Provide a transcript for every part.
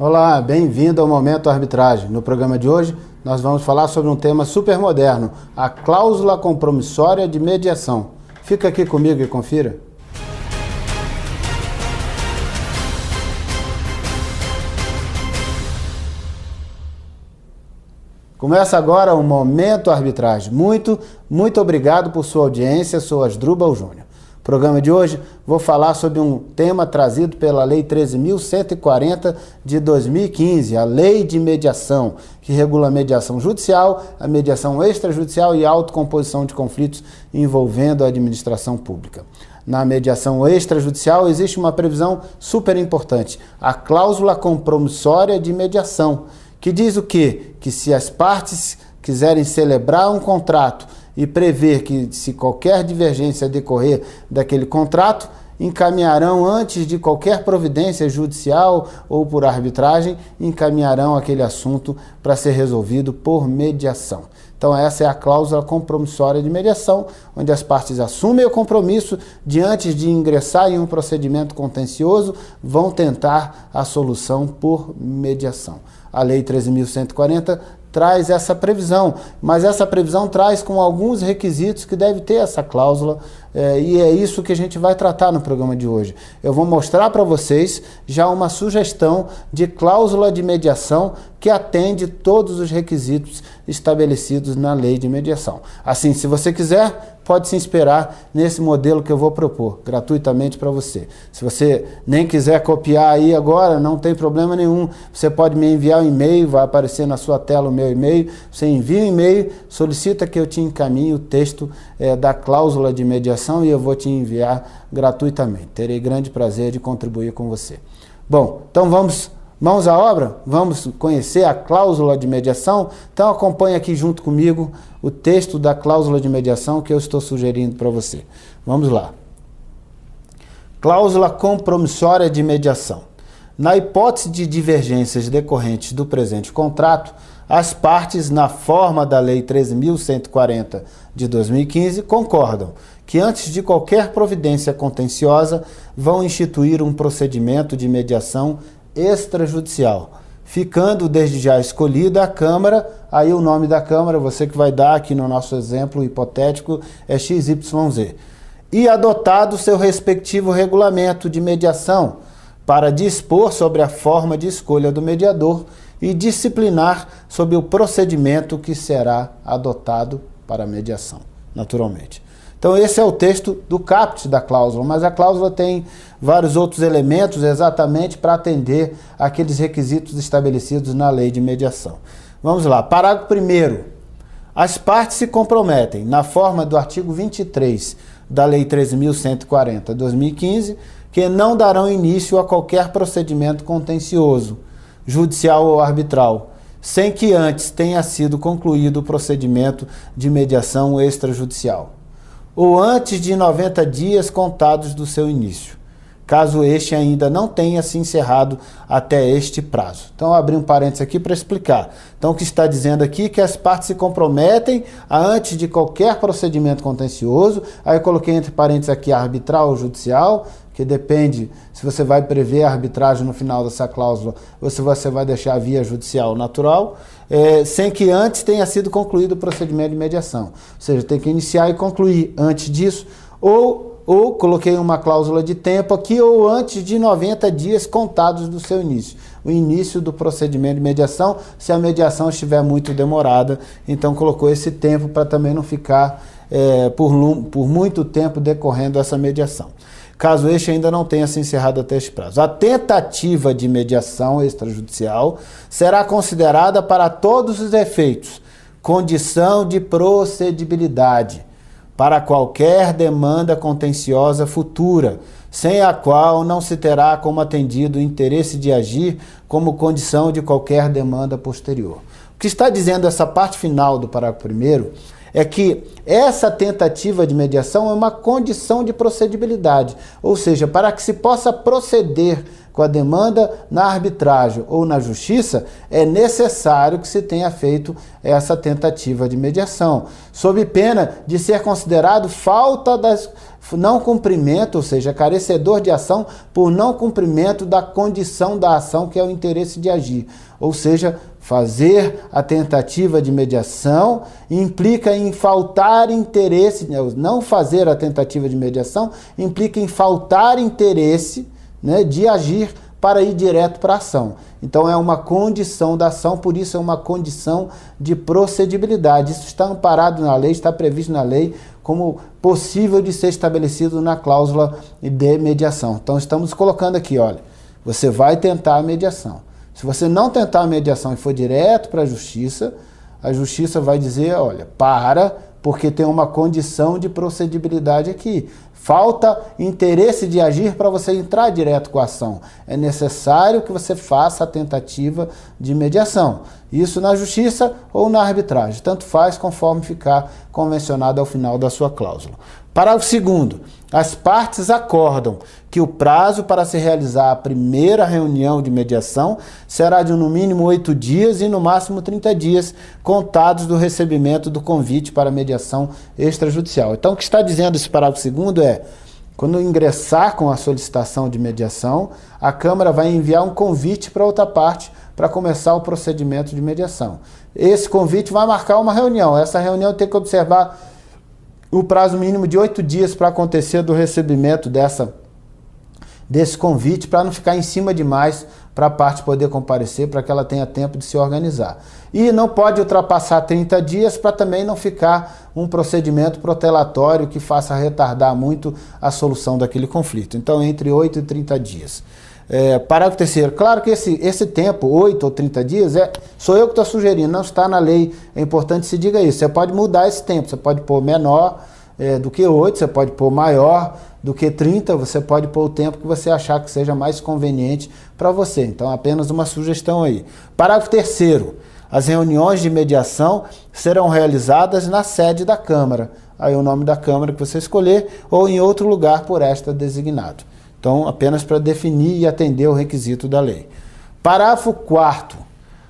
Olá, bem-vindo ao Momento Arbitragem. No programa de hoje, nós vamos falar sobre um tema super moderno, a cláusula compromissória de mediação. Fica aqui comigo e confira. Começa agora o Momento Arbitragem. Muito obrigado por sua audiência. Sou Asdrubal Júnior. No programa de hoje, vou falar sobre um tema trazido pela Lei 13.140 de 2015, a Lei de Mediação, que regula a mediação judicial, a mediação extrajudicial e a autocomposição de conflitos envolvendo a administração pública. Na mediação extrajudicial existe uma previsão super importante, a cláusula compromissória de mediação, que diz o quê? Que se as partes quiserem celebrar um contrato e prever que, se qualquer divergência decorrer daquele contrato, encaminharão, antes de qualquer providência judicial ou por arbitragem, encaminharão aquele assunto para ser resolvido por mediação. Então essa é a cláusula compromissória de mediação, onde as partes assumem o compromisso de, antes de ingressar em um procedimento contencioso, vão tentar a solução por mediação. A Lei 13.140 traz essa previsão, mas essa previsão traz com alguns requisitos que deve ter essa cláusula, e é isso que a gente vai tratar no programa de hoje. Eu vou mostrar para vocês já uma sugestão de cláusula de mediação que atende todos os requisitos estabelecidos na lei de mediação. Assim, se você quiser, pode se inspirar nesse modelo que eu vou propor gratuitamente para você. Se você nem quiser copiar aí agora, não tem problema nenhum. Você pode me enviar um e-mail, vai aparecer na sua tela o meu e-mail. Você envia um e-mail, solicita que eu te encaminhe o texto da cláusula de mediação e eu vou te enviar gratuitamente. Terei grande prazer de contribuir com você. Bom, então vamos mãos à obra? Vamos conhecer a cláusula de mediação? Então acompanhe aqui junto comigo o texto da cláusula de mediação que eu estou sugerindo para você. Vamos lá. Cláusula compromissória de mediação. Na hipótese de divergências decorrentes do presente contrato, as partes, na forma da Lei 13.140 de 2015, concordam que, antes de qualquer providência contenciosa, vão instituir um procedimento de mediação extrajudicial, ficando desde já escolhida a Câmara. Aí o nome da Câmara, você que vai dar aqui no nosso exemplo hipotético, é XYZ, e adotado seu respectivo regulamento de mediação para dispor sobre a forma de escolha do mediador e disciplinar sobre o procedimento que será adotado para a mediação, naturalmente. Então esse é o texto do caput da cláusula, mas a cláusula tem vários outros elementos exatamente para atender aqueles requisitos estabelecidos na lei de mediação. Vamos lá, parágrafo 1º. As partes se comprometem, na forma do artigo 23 da Lei 13.140 de 2015, que não darão início a qualquer procedimento contencioso, judicial ou arbitral, sem que antes tenha sido concluído o procedimento de mediação extrajudicial, ou antes de 90 dias contados do seu início, caso este ainda não tenha se encerrado até este prazo. Então, eu abri um parênteses aqui para explicar. Então, o que está dizendo aqui é que as partes se comprometem a, antes de qualquer procedimento contencioso, aí eu coloquei entre parênteses aqui arbitral ou judicial, que depende, se você vai prever a arbitragem no final dessa cláusula, ou se você vai deixar a via judicial natural, sem que antes tenha sido concluído o procedimento de mediação. Ou seja, tem que iniciar e concluir antes disso, ou coloquei uma cláusula de tempo aqui, ou antes de 90 dias contados do seu início. O início do procedimento de mediação, se a mediação estiver muito demorada, então colocou esse tempo para também não ficar por muito tempo decorrendo essa mediação, caso este ainda não tenha se encerrado até este prazo. A tentativa de mediação extrajudicial será considerada para todos os efeitos condição de procedibilidade para qualquer demanda contenciosa futura, sem a qual não se terá como atendido o interesse de agir como condição de qualquer demanda posterior. O que está dizendo essa parte final do parágrafo 1º é que essa tentativa de mediação é uma condição de procedibilidade, ou seja, para que se possa proceder com a demanda na arbitragem ou na justiça, é necessário que se tenha feito essa tentativa de mediação, sob pena de ser considerado falta das não cumprimento, ou seja, carecedor de ação por não cumprimento da condição da ação, que é o interesse de agir. Ou seja, fazer a tentativa de mediação implica em faltar interesse, não fazer a tentativa de mediação implica em faltar interesse, né, de agir para ir direto para a ação. Então é uma condição da ação, por isso é uma condição de procedibilidade. Isso está amparado na lei, está previsto na lei como possível de ser estabelecido na cláusula de mediação. Então estamos colocando aqui, olha, você vai tentar a mediação. Se você não tentar a mediação e for direto para a justiça vai dizer, olha, porque tem uma condição de procedibilidade aqui. Falta interesse de agir para você entrar direto com a ação. É necessário que você faça a tentativa de mediação. Isso na justiça ou na arbitragem. Tanto faz conforme ficar convencionado ao final da sua cláusula. Parágrafo 2º. As partes acordam que o prazo para se realizar a primeira reunião de mediação será de no mínimo 8 dias e no máximo 30 dias, contados do recebimento do convite para mediação extrajudicial. Então, o que está dizendo esse parágrafo 2º é, quando ingressar com a solicitação de mediação, a Câmara vai enviar um convite para outra parte para começar o procedimento de mediação. Esse convite vai marcar uma reunião. Essa reunião tem que observar o prazo mínimo de 8 dias para acontecer do recebimento desse convite, para não ficar em cima demais para a parte poder comparecer, para que ela tenha tempo de se organizar. E não pode ultrapassar 30 dias para também não ficar um procedimento protelatório que faça retardar muito a solução daquele conflito. Então, entre 8 e 30 dias. Parágrafo 3º. Claro que esse tempo, 8 ou 30 dias, sou eu que estou sugerindo, não está na lei. É importante que se diga isso. Você pode mudar esse tempo, você pode pôr menor do que 8, você pode pôr maior do que 30, você pode pôr o tempo que você achar que seja mais conveniente para você. Então, apenas uma sugestão aí. Parágrafo 3º. As reuniões de mediação serão realizadas na sede da Câmara. Aí o nome da Câmara que você escolher ou em outro lugar por esta designado. Então, apenas para definir e atender o requisito da lei. Parágrafo 4º.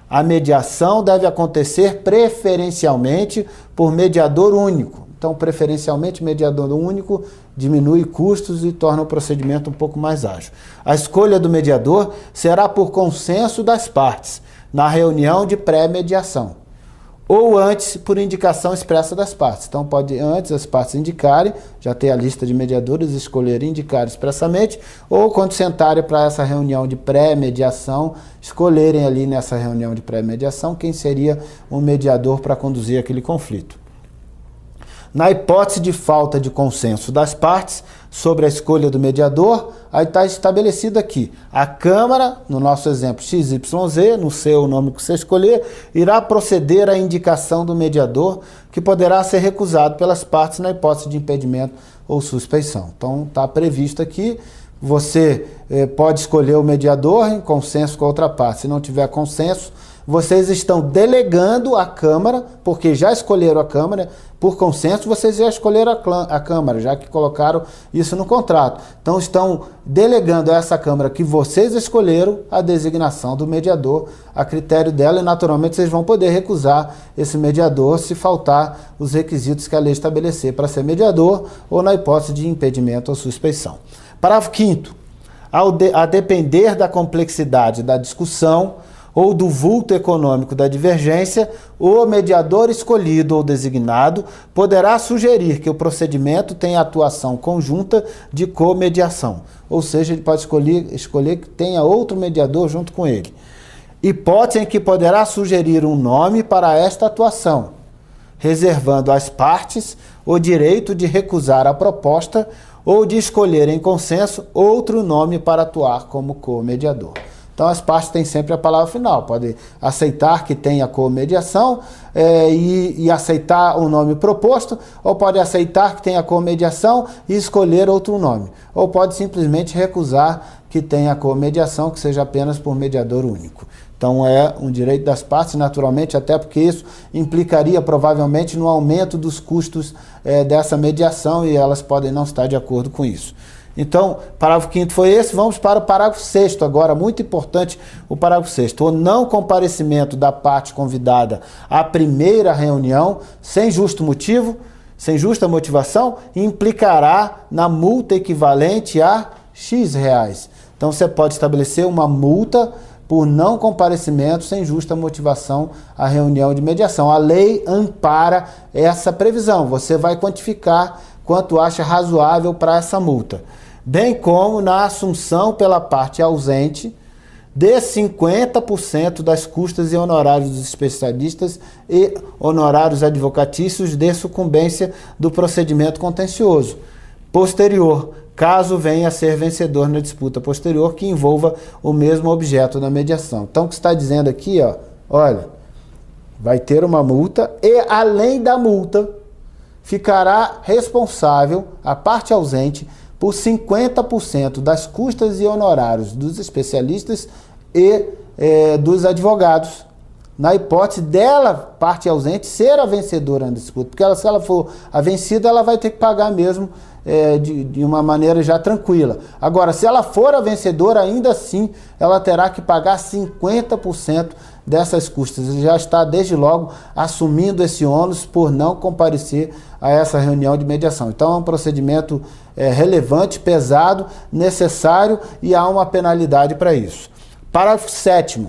A mediação deve acontecer preferencialmente por mediador único. Então, preferencialmente, mediador único diminui custos e torna o procedimento um pouco mais ágil. A escolha do mediador será por consenso das partes, na reunião de pré-mediação, ou antes por indicação expressa das partes. Então pode antes as partes indicarem, já ter a lista de mediadores, escolherem indicar expressamente, ou quando sentarem para essa reunião de pré-mediação, escolherem ali nessa reunião de pré-mediação quem seria o mediador para conduzir aquele conflito. Na hipótese de falta de consenso das partes sobre a escolha do mediador, aí está estabelecido aqui, a Câmara, no nosso exemplo XYZ, no seu nome que você escolher, irá proceder à indicação do mediador, que poderá ser recusado pelas partes na hipótese de impedimento ou suspeição. Então está previsto aqui, você pode escolher o mediador em consenso com a outra parte. Se não tiver consenso, vocês estão delegando à Câmara, porque já escolheram a Câmara, por consenso vocês já escolheram a Câmara, já que colocaram isso no contrato. Então estão delegando a essa Câmara que vocês escolheram a designação do mediador a critério dela, e naturalmente vocês vão poder recusar esse mediador se faltar os requisitos que a lei estabelecer para ser mediador ou na hipótese de impedimento ou suspeição. Parágrafo 5º. A depender da complexidade da discussão ou do vulto econômico da divergência, o mediador escolhido ou designado poderá sugerir que o procedimento tenha atuação conjunta de comediação. Ou seja, ele pode escolher que tenha outro mediador junto com ele. Hipótese em que poderá sugerir um nome para esta atuação, reservando às partes o direito de recusar a proposta ou de escolher em consenso outro nome para atuar como co-mediador. Então as partes têm sempre a palavra final, pode aceitar que tenha comediação e aceitar o nome proposto, ou pode aceitar que tenha comediação e escolher outro nome, ou pode simplesmente recusar que tenha comediação, que seja apenas por mediador único. Então é um direito das partes, naturalmente, até porque isso implicaria provavelmente no aumento dos custos dessa mediação e elas podem não estar de acordo com isso. Então, parágrafo 5º foi esse. Vamos para o parágrafo 6º agora, muito importante o parágrafo 6º. O não comparecimento da parte convidada à primeira reunião, sem justo motivo, sem justa motivação, implicará na multa equivalente a X reais. Então, você pode estabelecer uma multa por não comparecimento sem justa motivação à reunião de mediação. A lei ampara essa previsão. Você vai quantificar quanto acha razoável para essa multa, bem como na assunção pela parte ausente de 50% das custas e honorários dos especialistas e honorários advocatícios de sucumbência do procedimento contencioso posterior, caso venha a ser vencedor na disputa posterior que envolva o mesmo objeto da mediação. Então, o que está dizendo aqui, ó, olha, vai ter uma multa e, além da multa, ficará responsável a parte ausente por 50% das custas e honorários dos especialistas e dos advogados, na hipótese dela, parte ausente, ser a vencedora na disputa. Porque se ela for a vencida, ela vai ter que pagar mesmo de uma maneira já tranquila. Agora, se ela for a vencedora, ainda assim, ela terá que pagar 50% dessas custas. E já está, desde logo, assumindo esse ônus por não comparecer a essa reunião de mediação. Então, é um procedimento relevante, pesado, necessário e há uma penalidade para isso. Parágrafo 7º.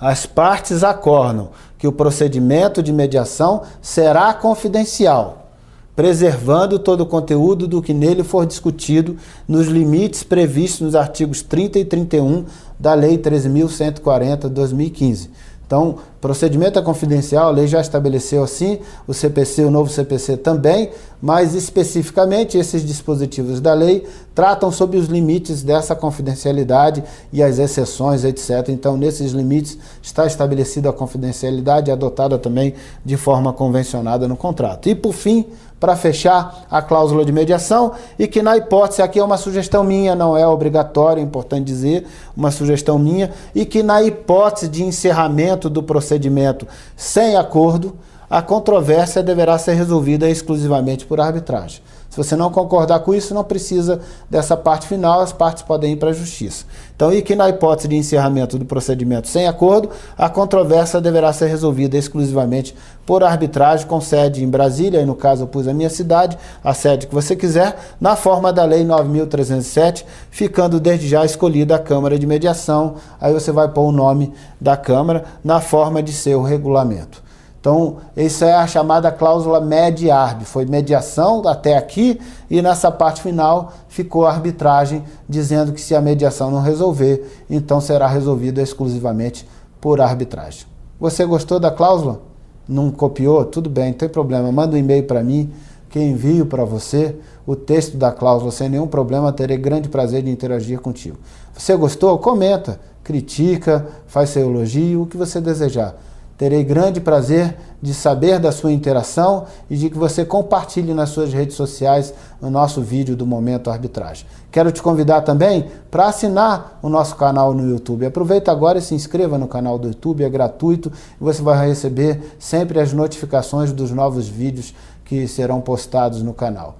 As partes acordam que o procedimento de mediação será confidencial, preservando todo o conteúdo do que nele for discutido nos limites previstos nos artigos 30 e 31 da Lei 13.140 de 2015. Então, procedimento é confidencial, a lei já estabeleceu assim, o CPC, o novo CPC também, mas especificamente esses dispositivos da lei tratam sobre os limites dessa confidencialidade e as exceções, etc. Então, nesses limites está estabelecida a confidencialidade adotada também de forma convencionada no contrato. E, por fim, para fechar, a cláusula de mediação, e que na hipótese, aqui é uma sugestão minha, não é obrigatório, é importante dizer, uma sugestão minha, e que na hipótese de encerramento do procedimento sem acordo, a controvérsia deverá ser resolvida exclusivamente por arbitragem. Se você não concordar com isso, não precisa dessa parte final, as partes podem ir para a justiça. Então, e que na hipótese de encerramento do procedimento sem acordo, a controvérsia deverá ser resolvida exclusivamente por arbitragem, com sede em Brasília, e no caso eu pus a minha cidade, a sede que você quiser, na forma da Lei 9.307, ficando desde já escolhida a Câmara de Mediação, aí você vai pôr o nome da Câmara na forma de seu regulamento. Então, isso é a chamada cláusula med-arb, foi mediação até aqui e nessa parte final ficou a arbitragem dizendo que se a mediação não resolver, então será resolvido exclusivamente por arbitragem. Você gostou da cláusula? Não copiou? Tudo bem, não tem problema, manda um e-mail para mim que eu envio para você o texto da cláusula sem nenhum problema, terei grande prazer de interagir contigo. Você gostou? Comenta, critica, faz seu elogio, o que você desejar. Terei grande prazer de saber da sua interação e de que você compartilhe nas suas redes sociais o nosso vídeo do Momento Arbitragem. Quero te convidar também para assinar o nosso canal no YouTube. Aproveita agora e se inscreva no canal do YouTube, é gratuito e você vai receber sempre as notificações dos novos vídeos que serão postados no canal.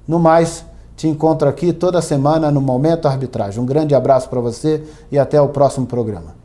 No mais, te encontro aqui toda semana no Momento Arbitragem. Um grande abraço para você e até o próximo programa.